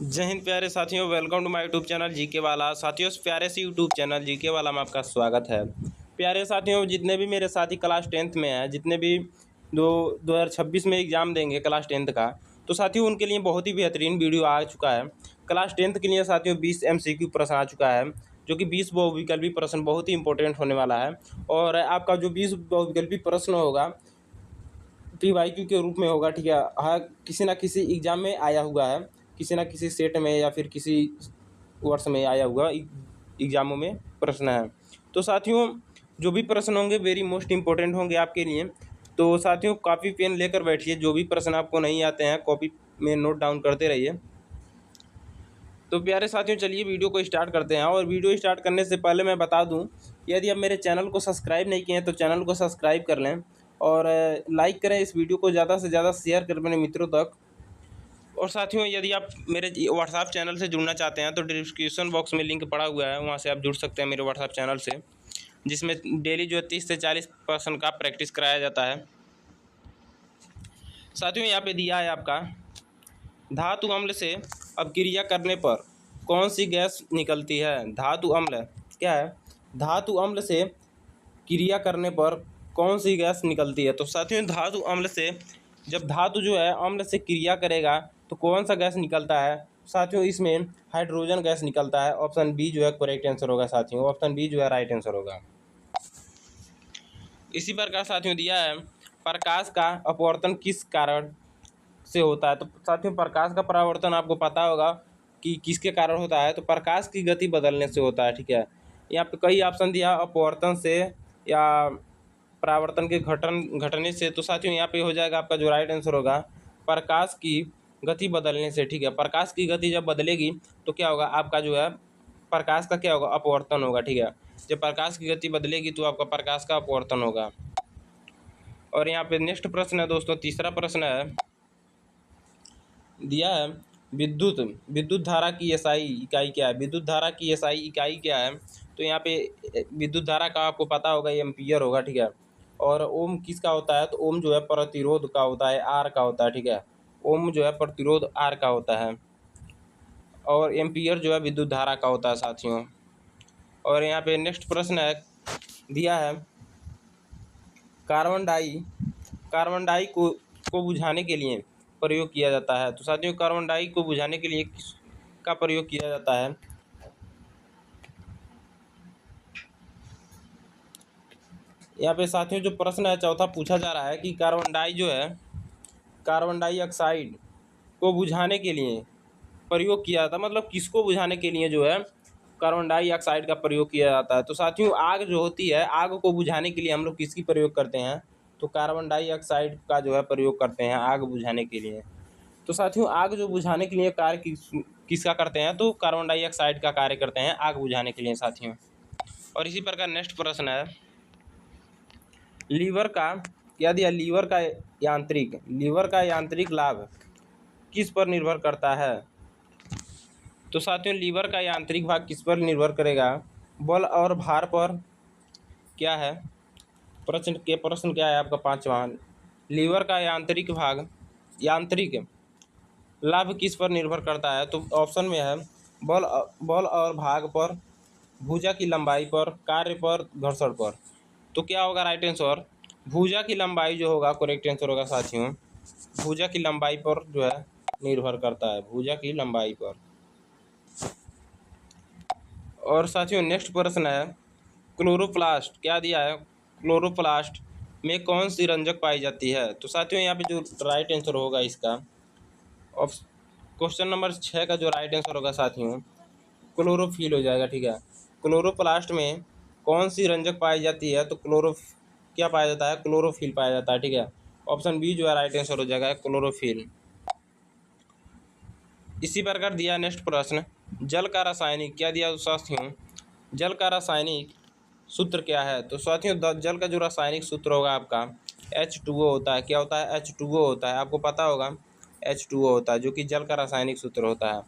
जय हिंद प्यारे साथियों, welcome to my YouTube channel GK वाला। साथियों, इस प्यारे से यूट्यूब चैनल जीके वाला में आपका स्वागत है। प्यारे साथियों, जितने भी मेरे साथी क्लास 10th में हैं, जितने भी 2026 में एग्ज़ाम देंगे क्लास 10th का, तो साथियों उनके लिए बहुत ही बेहतरीन वीडियो आ चुका है। क्लास 10th के लिए साथियों 20 MCQ प्रश्न आ चुका है, जो कि 20 बहुविकल्पी प्रश्न बहुत ही इंपॉर्टेंट होने वाला है। और आपका जो 20 बहुविकल्पी प्रश्न होगा PYQ के रूप में होगा, ठीक है। हाँ, किसी ना किसी एग्ज़ाम में आया हुआ है, किसी ना किसी सेट में या फिर किसी वर्ष में आया हुआ एग्ज़ामों में प्रश्न है। तो साथियों, जो भी प्रश्न होंगे वेरी मोस्ट इम्पोर्टेंट होंगे आपके लिए। तो साथियों, कॉपी पेन लेकर बैठिए, जो भी प्रश्न आपको नहीं आते हैं कॉपी में नोट डाउन करते रहिए। तो प्यारे साथियों, चलिए वीडियो को स्टार्ट करते हैं। और वीडियो स्टार्ट करने से पहले मैं बता दूं, यदि आप मेरे चैनल को सब्सक्राइब नहीं किए हैं तो चैनल को सब्सक्राइब कर लें और लाइक करें, इस वीडियो को ज़्यादा से ज़्यादा शेयर करें अपने मित्रों तक। और साथियों, यदि आप मेरे व्हाट्सएप चैनल से जुड़ना चाहते हैं तो डिस्क्रिप्शन बॉक्स में लिंक पड़ा हुआ है, वहाँ से आप जुड़ सकते हैं मेरे व्हाट्सएप चैनल से, जिसमें डेली जो है 30 से 40% का प्रैक्टिस कराया जाता है। साथियों, यहाँ पे दिया है आपका, धातु अम्ल से अपक्रिया करने पर कौन सी गैस निकलती है। धातु अम्ल क्या है? धातु अम्ल से क्रिया करने पर कौन सी गैस निकलती है। तो साथियों, धातु अम्ल से, जब धातु जो है अम्ल से क्रिया करेगा तो कौन सा गैस निकलता है। साथियों, इसमें हाइड्रोजन गैस निकलता है। ऑप्शन बी जो है करेक्ट आंसर होगा। साथियों, ऑप्शन बी जो है राइट आंसर होगा। इसी प्रकार साथियों दिया है, प्रकाश का अपवर्तन किस कारण से होता है। तो साथियों, प्रकाश का परावर्तन आपको पता होगा कि किसके कारण होता है। तो प्रकाश की गति बदलने से होता है, ठीक है। यहाँ पे कई ऑप्शन दिया, अपवर्तन से या परावर्तन के घटने से। तो साथियों, यहाँ पे हो जाएगा आपका जो राइट आंसर होगा, प्रकाश की गति बदलने से, ठीक है। प्रकाश की गति जब बदलेगी तो क्या होगा, आपका जो है प्रकाश का क्या होगा, अपवर्तन होगा, ठीक है। जब प्रकाश की गति बदलेगी तो आपका प्रकाश का अपवर्तन होगा। और यहाँ पे नेक्स्ट प्रश्न है दोस्तों, तीसरा प्रश्न है, दिया है विद्युत विद्युत धारा की एसआई इकाई क्या है। विद्युत धारा की एसआई इकाई क्या है। तो यहाँ पे विद्युत धारा का आपको पता होगा, एम्पियर होगा, ठीक है। और ओम किसका होता है। तो ओम जो है प्रतिरोध का होता है, आर का होता है, ठीक है। ओम जो है प्रतिरोध आर का होता है और एम्पियर जो है विद्युत धारा का होता है साथियों। और यहाँ पे नेक्स्ट प्रश्न है, दिया है कार्बन डाई को बुझाने के लिए प्रयोग किया जाता है। तो साथियों, कार्बन डाई को बुझाने के लिए किसका प्रयोग किया जाता है। यहाँ पे साथियों जो प्रश्न है चौथा पूछा जा रहा है कि कार्बन डाई जो है, कार्बन डाइऑक्साइड को बुझाने के लिए प्रयोग किया जाता है, मतलब किसको बुझाने के लिए जो है कार्बन डाइऑक्साइड का प्रयोग किया जाता है। तो साथियों, आग जो होती है, आग को बुझाने के लिए हम लोग किसकी प्रयोग करते हैं। तो कार्बन डाइऑक्साइड का जो है प्रयोग करते हैं आग बुझाने के लिए। तो साथियों, आग जो बुझाने के लिए कार्य किसका करते हैं। तो कार्बन डाइऑक्साइड का कार्य करते हैं आग बुझाने के लिए साथियों। और इसी प्रकार नेक्स्ट प्रश्न है, लीवर का क्या दिया, लीवर का यांत्रिक लाभ किस पर निर्भर करता है। तो साथियों, लीवर का यांत्रिक भाग किस पर निर्भर करेगा, बल और भार पर। क्या है प्रश्न क्या है आपका पांचवा, लीवर का यांत्रिक लाभ किस पर निर्भर करता है। तो ऑप्शन में है बल और भाग पर, भुजा की लंबाई पर, कार्य पर, घर्षण पर। तो क्या होगा राइट आंसर, भुजा की लंबाई जो होगा करेक्ट आंसर होगा साथियों। भुजा की लंबाई पर जो है निर्भर करता है, भुजा की लंबाई पर। और साथियों नेक्स्ट प्रश्न है, क्लोरोप्लास्ट क्या दिया है, क्लोरोप्लास्ट में कौन सी रंजक पाई जाती है। तो साथियों, यहाँ पे जो राइट आंसर होगा इसका, क्वेश्चन नंबर 6 का जो राइट आंसर होगा साथियों, क्लोरोफिल हो जाएगा, ठीक है। क्लोरोप्लास्ट में कौन सी रंजक पाई जाती है। तो क्या पाया जाता है, क्लोरोफिल पाया जाता है, ठीक है। ऑप्शन बी जो है राइट आंसर हो जाएगा, क्लोरोफिल। इसी प्रकार दिया नेक्स्ट प्रश्न, जल का रासायनिक क्या दिया साथियों, जल का रासायनिक सूत्र क्या है। तो साथियों, जल का जो रासायनिक सूत्र होगा आपका H2O होता है। क्या होता है, H2O होता है, आपको पता होगा H2O होता है, जो कि जल का रासायनिक सूत्र होता है।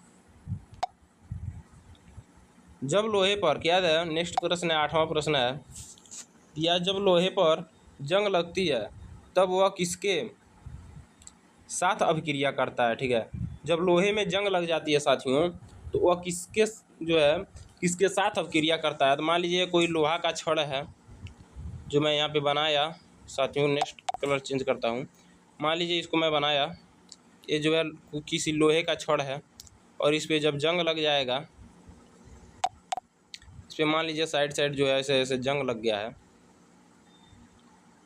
जब लोहे पर क्या है, नेक्स्ट प्रश्न है, 8वां प्रश्न है, या जब लोहे पर जंग लगती है तब वह किसके साथ अभिक्रिया करता है, ठीक है। जब लोहे में जंग लग जाती है साथियों, तो वह किसके साथ अभिक्रिया करता है। तो मान लीजिए कोई लोहा का छड़ है जो मैं यहाँ पे बनाया साथियों, नेक्स्ट कलर चेंज करता हूँ। मान लीजिए इसको मैं बनाया, ये जो है किसी लोहे का छड़ है और इस पर जब जंग लग जाएगा, इस पर मान लीजिए साइड जो है ऐसे ऐसे जंग लग गया है,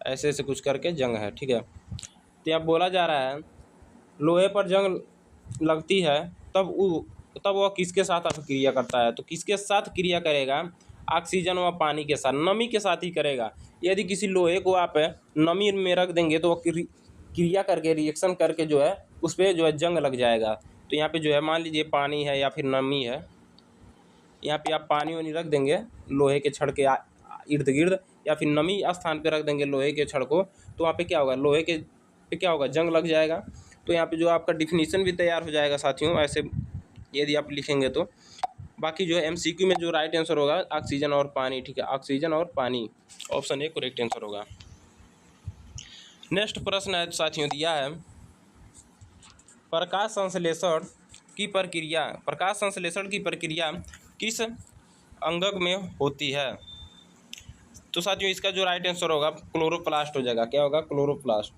ऐसे ऐसे कुछ करके जंग है, ठीक है। तो यहाँ बोला जा रहा है लोहे पर जंग लगती है तब वह किसके साथ अभिक्रिया करता है। तो किसके साथ क्रिया करेगा, ऑक्सीजन व पानी के साथ, नमी के साथ ही करेगा। यदि किसी लोहे को आप नमी में रख देंगे तो वह क्रिया करके रिएक्शन करके जो है उस पर जो है जंग लग जाएगा। तो यहाँ पे जो है मान लीजिए पानी है या फिर नमी है, यहाँ पे आप पानी वानी रख देंगे लोहे के छड़ के इर्द गिर्द, या फिर नमी स्थान पे रख देंगे लोहे के छड़ को, तो वहाँ पे क्या होगा, लोहे के पे क्या होगा, जंग लग जाएगा। तो यहाँ पे जो आपका डिफिनीशन भी तैयार हो जाएगा साथियों, ऐसे यदि आप लिखेंगे तो। बाकी जो है एमसीक्यू में जो राइट आंसर होगा ऑक्सीजन और पानी, ठीक है, ऑक्सीजन और पानी, ऑप्शन ए करेक्ट आंसर होगा। नेक्स्ट प्रश्न है साथियों, दिया है प्रकाश संश्लेषण की प्रक्रिया किस अंगक में होती है। तो साथियों इसका जो राइट आंसर होगा क्लोरोप्लास्ट हो जाएगा। क्या होगा, क्लोरोप्लास्ट,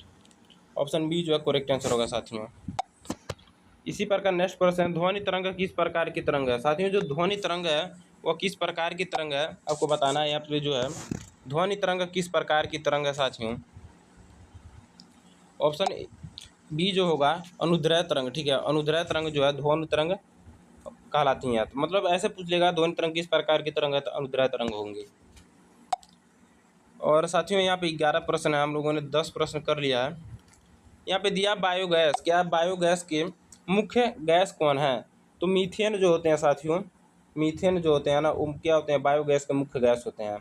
ऑप्शन बी जो है करेक्ट आंसर होगा साथियों। इसी प्रकार नेक्स्ट प्रश्न है, ध्वनि तरंग किस प्रकार की तरंग है। साथियों जो ध्वनि तरंग है वह किस प्रकार की तरंग है आपको बताना है। यहाँ पे जो है ध्वनि तरंग किस प्रकार की तरंग है साथियों, ऑप्शन बी जो होगा अनुदैर्ध्य तरंग, ठीक है। अनुदैर्ध्य तरंग जो है ध्वनि तरंग कहलाती हैं। तो मतलब ऐसे पूछ लेगा ध्वनि तरंग किस प्रकार की तरंग है, तो अनुदैर्ध्य तरंग होंगी। और साथियों यहाँ पे 11 प्रश्न है, हम लोगों ने 10 प्रश्न कर लिया है। यहाँ पे दिया बायोगैस, क्या बायोगैस के मुख्य गैस कौन है। तो मीथेन जो होते हैं साथियों, मीथेन जो होते हैं ना, वो क्या होते हैं, बायोगैस के मुख्य गैस होते हैं।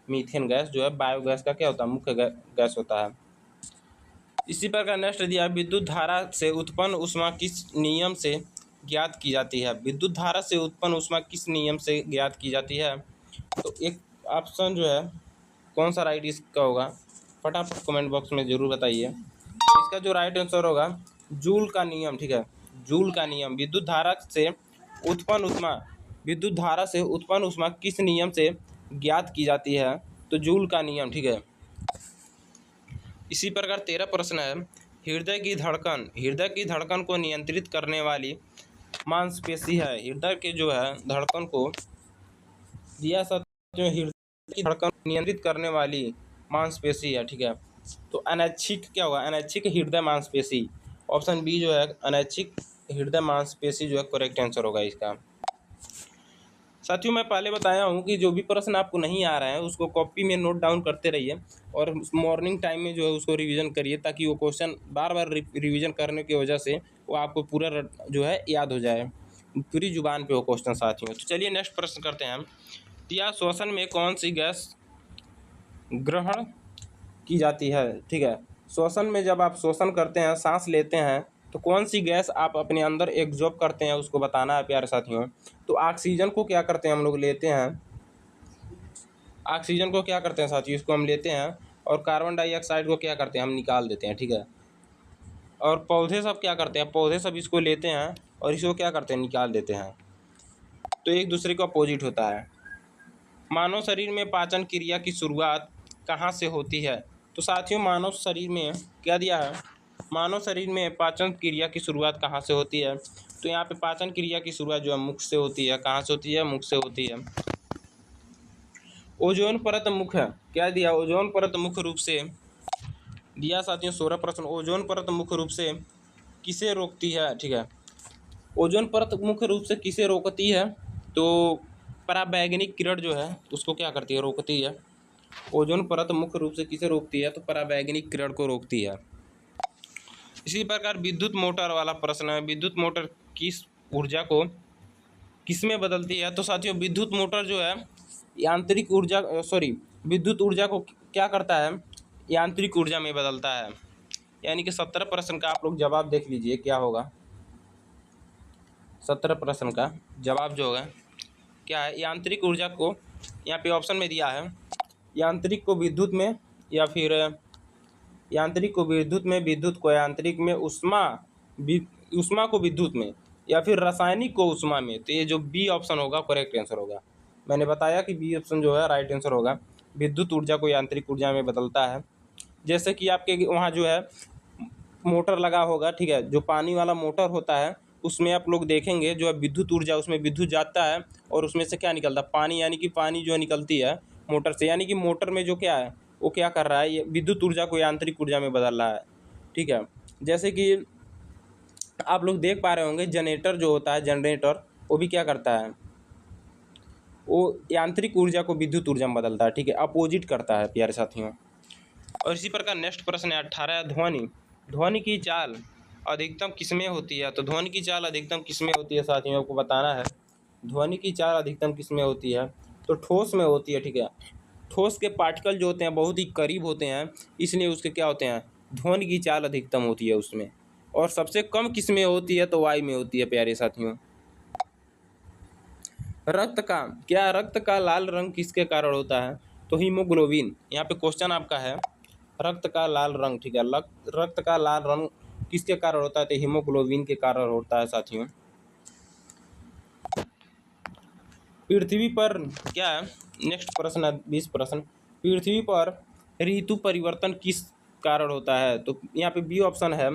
मीथेन गैस जो है बायोगैस का क्या होता है, मुख्य गैस होता है। इसी प्रकार नेक्स्ट दिया विद्युत धारा से उत्पन्न ऊष्मा किस नियम से ज्ञात की जाती है। विद्युत धारा से उत्पन्न ऊष्मा किस नियम से ज्ञात की जाती है। तो एक ऑप्शन जो है कौन सा राइट इसका होगा, फटाफट कमेंट बॉक्स में जरूर बताइए। इसका जो राइट आंसर होगा जूल का नियम, ठीक है, जूल का नियम। विद्युत धारा से उत्पन्न ऊष्मा किस नियम से ज्ञात की जाती है, तो जूल का नियम, ठीक है। इसी प्रकार 13 प्रश्न है, हृदय की धड़कन को नियंत्रित करने वाली मांसपेशी है। हृदय के जो है धड़कन को दिया साथियों, हृदय की धड़कन नियंत्रित करने वाली मांसपेशी है, ठीक है। तो अनैच्छिक क्या होगा, अनैच्छिक हृदय मांसपेशी, ऑप्शन बी जो है अनैच्छिक हृदय मांसपेशी जो है करेक्ट आंसर होगा इसका। साथियों मैं पहले बताया हूँ कि जो भी प्रश्न आपको नहीं आ रहा है उसको कॉपी में नोट डाउन करते रहिए और मॉर्निंग टाइम में जो है उसको रिवीजन करिए, ताकि वो क्वेश्चन बार बार रिवीजन करने की वजह से वो आपको पूरा जो है याद हो जाए, पूरी जुबान पे वो क्वेश्चन साथियों। तो चलिए नेक्स्ट प्रश्न करते हैं हम। या श्वसन में कौन सी गैस ग्रहण की जाती है, ठीक है। श्वसन में जब आप श्वसन करते हैं, सांस लेते हैं, तो कौन सी गैस आप अपने अंदर एब्जॉर्ब करते हैं उसको बताना है प्यारे साथियों। तो ऑक्सीजन को क्या करते हैं हम लोग लेते हैं, ऑक्सीजन को क्या करते हैं साथियों, इसको हम लेते हैं, और कार्बन डाइऑक्साइड को क्या करते हैं, हम निकाल देते हैं, ठीक है। और पौधे सब क्या करते हैं, पौधे सब इसको लेते हैं और इसको क्या करते हैं, निकाल देते हैं। तो एक दूसरे को अपोजिट होता है। मानव शरीर में पाचन क्रिया की शुरुआत कहाँ से होती है। तो साथियों मानव शरीर में क्या दिया है, मानव शरीर में पाचन क्रिया की शुरुआत कहाँ से होती है। तो यहाँ पे पाचन क्रिया की शुरुआत जो है मुख से होती है। कहाँ से होती है, मुख से होती है। ओजोन परत मुख्य क्या दिया, ओजोन परत मुख्य रूप से दिया साथियों 16 प्रश्न। ओजोन परत मुख्य रूप से किसे रोकती है, ठीक है। ओजोन परत मुख्य रूप से किसे रोकती है, तो पराबैंगनी किरण जो है उसको क्या करती है, रोकती है। ओजोन परत मुख्य रूप से किसे रोकती है, तो पराबैंगनी किरण को रोकती है। इसी प्रकार विद्युत मोटर वाला प्रश्न है, विद्युत मोटर किस ऊर्जा को किस में बदलती है। तो साथियों विद्युत मोटर जो है यांत्रिक ऊर्जा विद्युत ऊर्जा को क्या करता है, यांत्रिक ऊर्जा में बदलता है। यानी कि 17 प्रश्न का आप लोग जवाब देख लीजिए क्या होगा। 17 प्रश्न का जवाब जो होगा क्या है, यांत्रिक ऊर्जा को यहाँ पे ऑप्शन में दिया है, यांत्रिक को विद्युत में, या फिर यांत्रिक को विद्युत में, विद्युत को यांत्रिक में, ऊष्मा ऊष्मा को विद्युत में या फिर रासायनिक को ऊष्मा में, तो ये जो बी ऑप्शन होगा करेक्ट आंसर होगा। मैंने बताया कि बी ऑप्शन जो है राइट आंसर होगा। विद्युत ऊर्जा को यांत्रिक ऊर्जा में बदलता है। जैसे कि आपके वहाँ जो है मोटर लगा होगा, ठीक है, जो पानी वाला मोटर होता है उसमें आप लोग देखेंगे जो है विद्युत ऊर्जा, उसमें विद्युत जाता है और उसमें से क्या निकलता है, पानी, यानी कि पानी जो निकलती है मोटर से, यानी कि मोटर में जो क्या है वो क्या कर रहा है, ये विद्युत ऊर्जा को यांत्रिक ऊर्जा में बदल रहा है। ठीक है, जैसे कि आप लोग देख पा रहे होंगे जनरेटर जो होता है, जनरेटर वो भी क्या करता है, वो यांत्रिक ऊर्जा को विद्युत ऊर्जा में बदलता है। ठीक है, अपोजिट करता है प्यारे साथियों। और इसी प्रकार नेक्स्ट प्रश्न है 18, ध्वनि। ध्वनि की चाल अधिकतम किसमें होती है? तो ध्वनि की चाल अधिकतम किसमें होती है साथियों, आपको बताना है। ध्वनि की चाल अधिकतम किसमें होती है? तो ठोस में होती है। ठीक है, ठोस के पार्टिकल जो होते हैं बहुत ही करीब होते हैं, इसलिए उसके क्या होते हैं, ध्वनि की चाल अधिकतम होती है उसमें। और सबसे कम किसमें होती है? तो वायु में होती है प्यारे साथियों। रक्त का लाल रंग किसके कारण होता है? तो हीमोग्लोबिन। यहाँ पे क्वेश्चन आपका है रक्त का लाल रंग। ठीक है, रक्त का लाल रंग किसके कारण होता है? तो हीमोग्लोबिन के कारण होता है साथियों। पृथ्वी पर क्या है, नेक्स्ट प्रश्न है 20 प्रश्न। पृथ्वी पर ऋतु परिवर्तन किस कारण होता है? तो यहाँ पे बी ऑप्शन है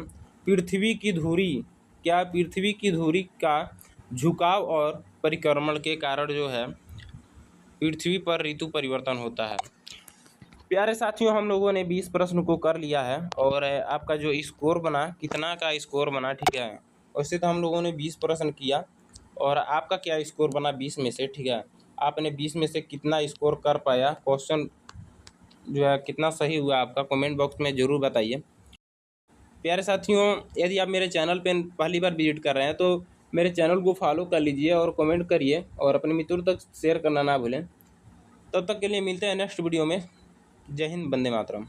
पृथ्वी की धुरी। क्या पृथ्वी की धुरी का झुकाव और परिक्रमण के कारण जो है पृथ्वी पर ऋतु परिवर्तन होता है। प्यारे साथियों, हम लोगों ने 20 प्रश्न को कर लिया है और आपका जो स्कोर बना, कितना का स्कोर बना, ठीक है, वैसे तो हम लोगों ने 20 प्रश्न किया और आपका क्या स्कोर बना 20 में से। ठीक है, आपने 20 में से कितना स्कोर कर पाया, क्वेश्चन जो है कितना सही हुआ आपका, कमेंट बॉक्स में ज़रूर बताइए। प्यारे साथियों, यदि आप मेरे चैनल पर पहली बार विजिट कर रहे हैं तो मेरे चैनल को फॉलो कर लीजिए और कमेंट करिए और अपने मित्रों तक शेयर करना ना भूलें। तब तक के लिए मिलते हैं नेक्स्ट वीडियो में। जय हिंद, वंदे मातरम।